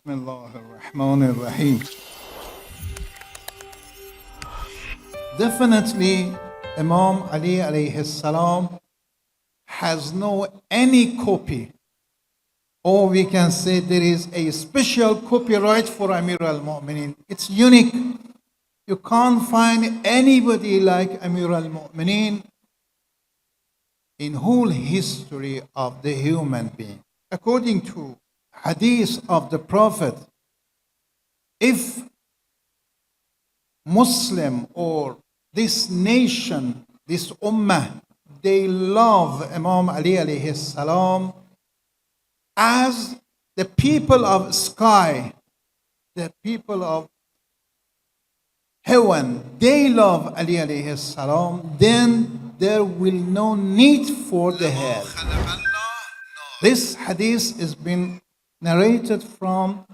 Bismillahirrahmanirrahim. Definitely, Imam Ali alayhi salam has no any copy, or we can say there is a special copyright for Amir al-Mu'minin. It's unique. You can't find anybody like Amir al-Mu'minin in whole history of the human being. According to hadith of the Prophet, if Muslim or this nation, this ummah, they love Imam Ali alayhi salam as the people of sky, the people of heaven, they love Ali alayhi salam, then there will no need for the hell. This hadith has been narrated from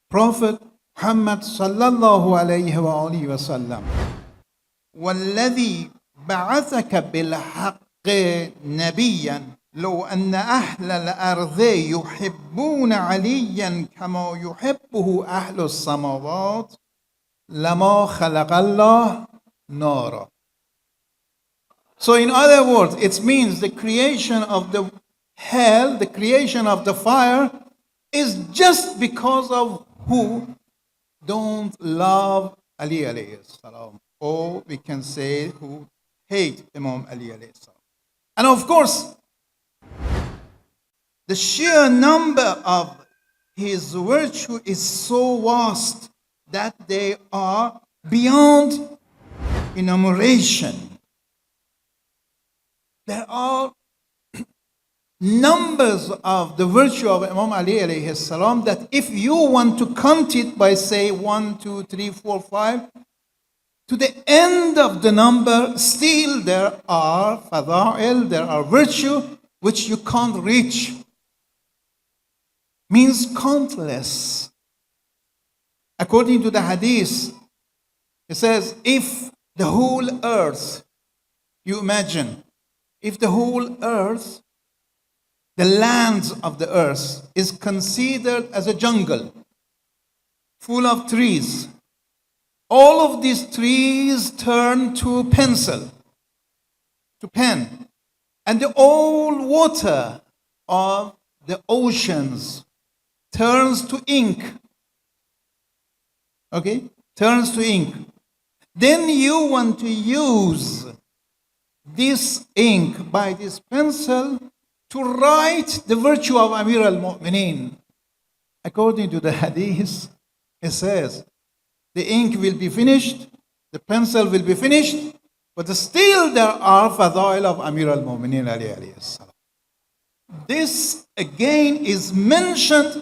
Prophet Muhammad sallallahu alayhi wa alihi wa sallam. وَالَّذِي بَعَثَكَ بِالْحَقِّ نَبِيًّا لو أن أهل الأرض يحبون عليا كما يحبه أهل السماوات لما خلق الله نارا. So in other words, it means the creation of the hell, the creation of the fire is just because of who don't love Ali alayhi salam, or we can say who hate Imam Ali alayhi salam. And of course, the sheer number of his virtue is so vast that they are beyond enumeration. There are numbers of the virtue of Imam Ali alayhi salam that if you want to count it by say 1, 2, 3, 4, 5, to the end of the number, still there are fada'il, there are virtue which you can't reach. Means countless. According to the hadith, it says, if the whole earth, you imagine, if the whole earth, the lands of the earth is considered as a jungle full of trees, all of these trees turn to pencil, to pen, and the all water of the oceans turns to ink. Okay? Turns to ink. Then you want to use this ink by this pencil to write the virtue of Amir al-Mu'minin. According to the hadith, it says, the ink will be finished, the pencil will be finished, but still there are fadail of Amir al-Mu'minin alayhi salam. This again is mentioned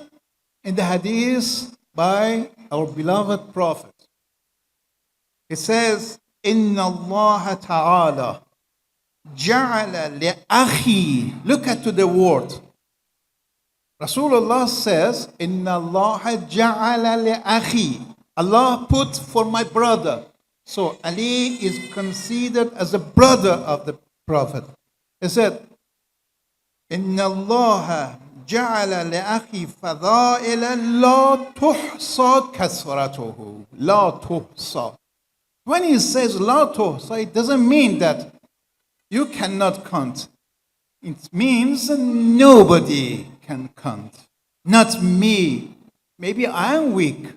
in the hadith by our beloved Prophet. It says, Inna Allah ta'ala ja'ala li'akhi. Look at the word. Rasulullah says, Inna Allah ja'ala li'akhi. Allah put for my brother. So Ali is considered as a brother of the Prophet. He said, Inna Allah ja'ala li'akhi fada'ila la tuhsa kasratuhu. La tuhsa. When he says la tuhsa, it doesn't mean that you cannot count. It means nobody can count. Not me. Maybe I am weak.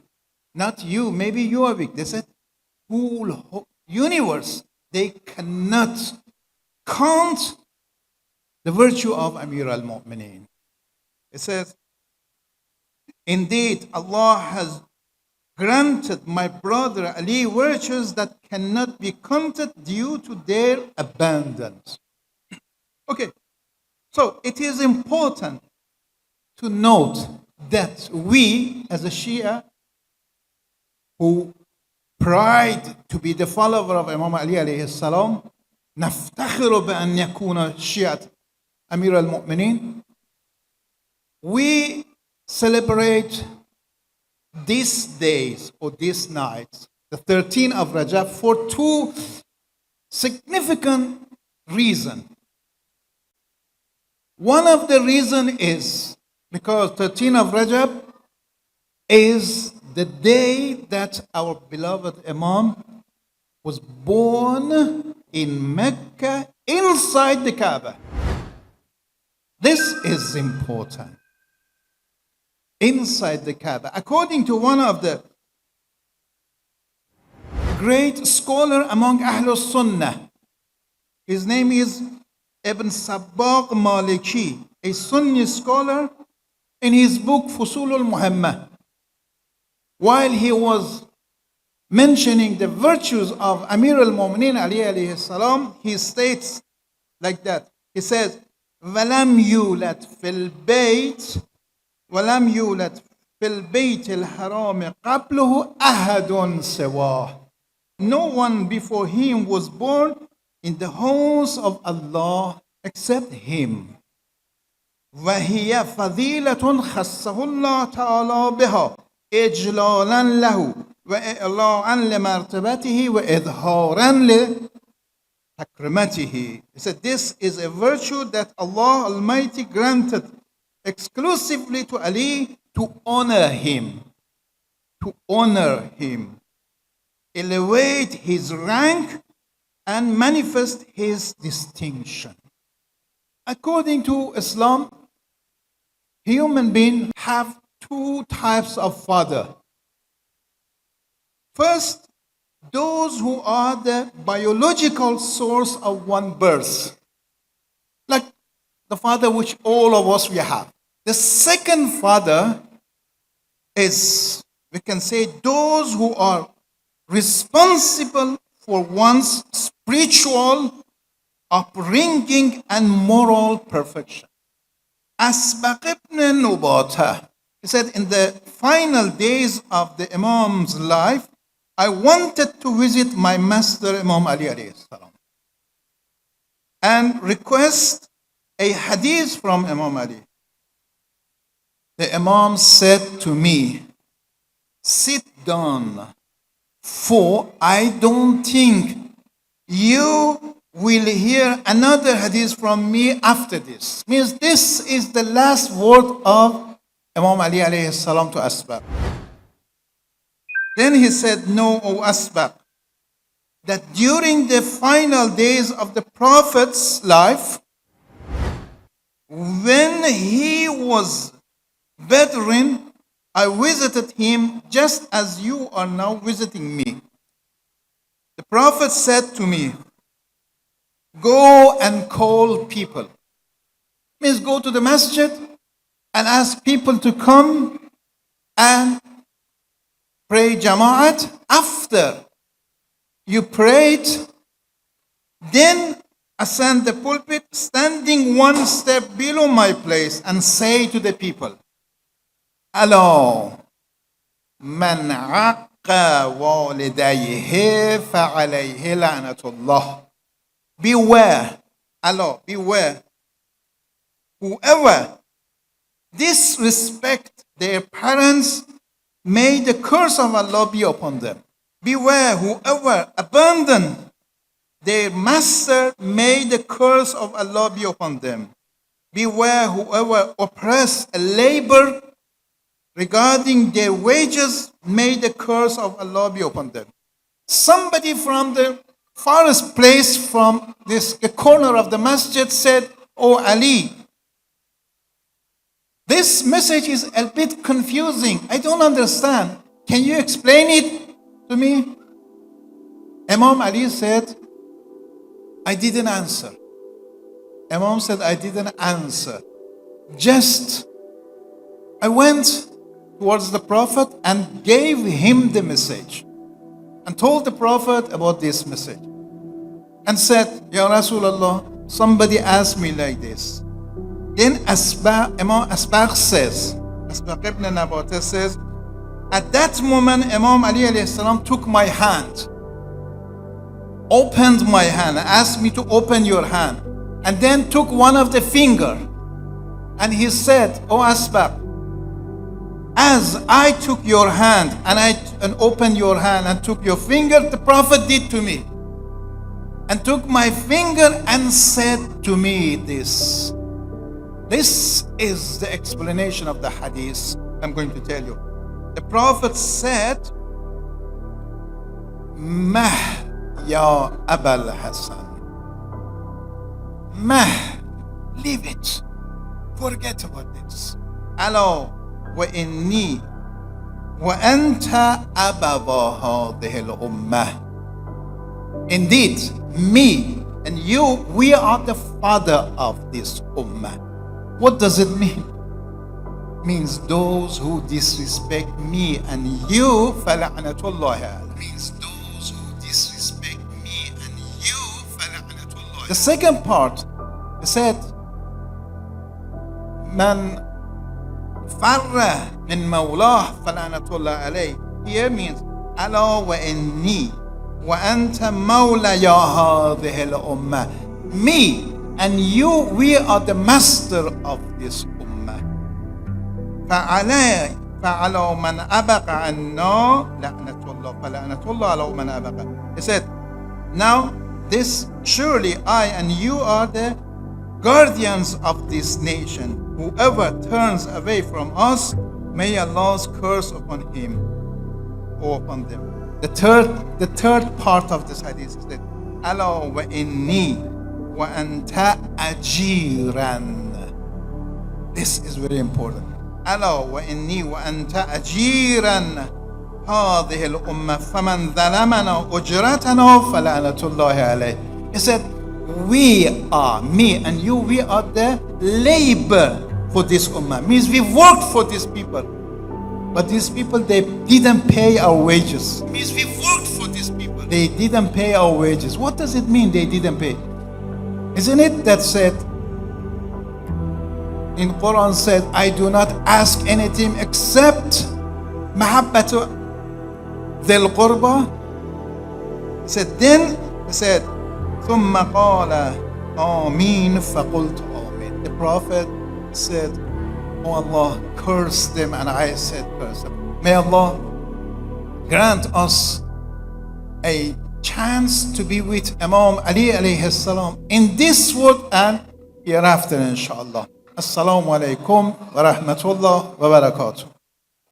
Not you. Maybe you are weak. They said, whole universe, they cannot count the virtue of Amir al-Mu'minin. It says, indeed, Allah has granted my brother Ali virtues that cannot be counted due to their abundance. Okay, so it is important to note that we, as a Shia, who pride to be the follower of Imam Ali alayhi salam, نفتخر بأن يكون شيعة Amir al-Mu'minin, we celebrate these days or these nights, the 13th of Rajab, for two significant reasons. One of the reasons is because 13th of Rajab is the day that our beloved Imam was born in Mecca inside the Kaaba. This is important. Inside the Kaaba. According to one of the great scholar among Ahlul Sunnah, his name is Ibn Sabbagh Maliki, a Sunni scholar, in his book Fusulul Muhammad, while he was mentioning the virtues of Amir al-Mu'mineen Ali alayhi salam, he states like that. He says, وَلَمْ يُولَدْ فِي الْبَيْتِ وَلَمْ يُولَدْ فِي الْبَيْتِ الْحَرَامِ قَبْلُهُ أَحَدٌ سِوَاهُ. No one before him was born in the house of Allah except him. وَهِيَ فَضِيلَةٌ خَصَّهُ اللَّهُ تَعَالَى بِهَا إِجْلَالًا لَهُ وَإِعْلَاءً لِمَرْتَبَتِهِ وَإِظْهَارًا لِتَكْرِمَتِهِ. He said, this is a virtue that Allah Almighty granted exclusively to Ali to honor him, elevate his rank, and manifest his distinction. According to Islam, human beings have two types of father. First, those who are the biological source of one birth, like the father which all of us we have. The second father is, we can say, those who are responsible for one's spiritual upbringing and moral perfection. Asbaq ibn Nubata, he said, in the final days of the Imam's life, I wanted to visit my master Imam Ali alayhi salam and request a hadith from Imam Ali. The Imam said to me, sit down, for I don't think you will hear another hadith from me after this. Means this is the last word of Imam Ali alayhi salam to Asbaq. Then he said, know, O Asbaq, that during the final days of the Prophet's life, when he was bedridden, I visited him just as you are now visiting me. The Prophet said to me, go and call people. Means go to the masjid and ask people to come and pray Jama'at. After you prayed, then ascend the pulpit, standing one step below my place, and say to the people, ألا من عق والديه فعليه لعنة الله. Beware, Allah, beware. Whoever disrespect their parents, may the curse of Allah be upon them. Beware, whoever abandon their master, may the curse of Allah be upon them. Beware, whoever oppress a labor regarding their wages, may the curse of Allah be upon them. Somebody from the farthest place from this corner of the masjid said, oh Ali, this message is a bit confusing. I don't understand. Can you explain it to me? Imam Ali said, I didn't answer. Imam said, I didn't answer. Just, I went towards the Prophet and gave him the message and told the Prophet about this message and said, Ya Rasulullah, somebody asked me like this. Then Imam Asbaq says, Asbaq ibn Nabata says, at that moment Imam Ali alayhi salam took my hand, opened my hand, asked me to open your hand, and then took one of the finger, and he said, oh Asbaq, as I took your hand and opened your hand and took your finger, the Prophet did to me and took my finger and said to me this. This is the explanation of the hadith I'm going to tell you. The Prophet said, Mah ya Abul Hassan. Mah, leave it. Forget about this. Ala wa inni wa anta ababa hadhihi al-ummah. Indeed, me and you, we are the father of this ummah. What does it mean? It means those who disrespect me and you, fala'natullahi alayhi. Means those who disrespect me and you, fala'natullahi. The second part, he said, Man farra min mawlah fala'natullahi alayhi. Here means, ala wa inni wa anta mawla ya hadhihi al-ummah. Me and you, we are the master of this ummah. فَعَلَى مَنْ أَبَقَ عَنَّا لَعْنَةُ اللَّهِ فَلَعْنَةُ اللَّهِ عَلَى مَنْ أَبَقَ. He said, now this surely I and you are the guardians of this nation. Whoever turns away from us, may Allah's curse upon him or upon them. The third part of this hadith is that Ala wa inni wa anta ajiran. This is very important. Ala wa inni wa anta ajiran hadhihi al-ummah faman dhalamana ujratana fala'natullahi alayhi. He said, we are, me and you, we are the labor for this ummah. Means we worked for these people. But these people, they didn't pay our wages. It means we worked for these people. They didn't pay our wages. What does it mean they didn't pay? Isn't it that said, in Quran said, I do not ask anything except mahabbatu dhil qurba. He said, then he said, ثم قال آمين فقلت آمين. The Prophet said, oh Allah, curse them, and I said curse them. May Allah grant us a chance to be with Imam Ali alayhi salam in this world and hereafter, inshallah. Assalamu alaikum wa rahmatullah wa barakatuh.